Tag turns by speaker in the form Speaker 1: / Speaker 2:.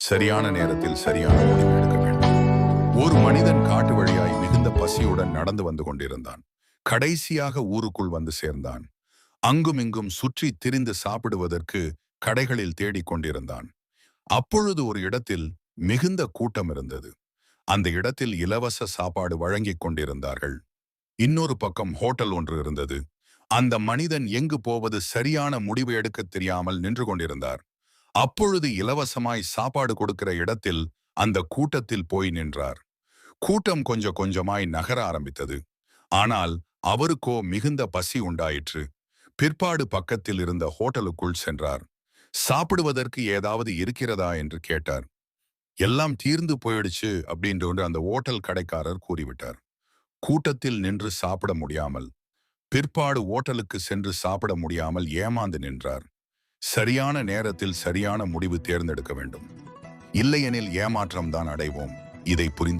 Speaker 1: சரியான நேரத்தில் சரியான முடிவு எடுக்க வேண்டும். ஒரு மனிதன் காட்டு வழியாய் மிகுந்த பசியுடன் நடந்து வந்து கொண்டிருந்தான். கடைசியாக ஊருக்குள் வந்து சேர்ந்தான். அங்கும் இங்கும் சுற்றி திரிந்து சாப்பிடுவதற்கு கடைகளில் தேடிக் கொண்டிருந்தான். அப்பொழுது ஒரு இடத்தில் மிகுந்த கூட்டம் இருந்தது. அந்த இடத்தில் இலவச சாப்பாடு வழங்கிக் கொண்டிருந்தார்கள். இன்னொரு பக்கம் ஹோட்டல் ஒன்று இருந்தது. அந்த மனிதன் எங்கு போவது சரியான முடிவு எடுக்க தெரியாமல் நின்று கொண்டிருந்தார். அப்பொழுது இலவசமாய் சாப்பாடு கொடுக்கிற இடத்தில் அந்த கூட்டத்தில் போய் நின்றார். கூட்டம் கொஞ்சம் கொஞ்சமாய் நகர ஆரம்பித்தது. ஆனால் அவருக்கோ மிகுந்த பசி உண்டாயிற்று. பிற்பாடு பக்கத்தில் இருந்த ஹோட்டலுக்குள் சென்றார். சாப்பிடுவதற்கு ஏதாவது இருக்கிறதா என்று கேட்டார். எல்லாம் தீர்ந்து போயிடுச்சு அப்படின்ற அந்த ஓட்டல் கடைக்காரர் கூறிவிட்டார். கூட்டத்தில் நின்று சாப்பிட முடியாமல், பிற்பாடு ஓட்டலுக்கு சென்று சாப்பிட முடியாமல் ஏமாந்து நின்றார். சரியான நேரத்தில் சரியான முடிவு தேர்ந்தெடுக்க வேண்டும். இல்லையெனில் ஏமாற்றம் தான் அடைவோம். இதை புரிந்து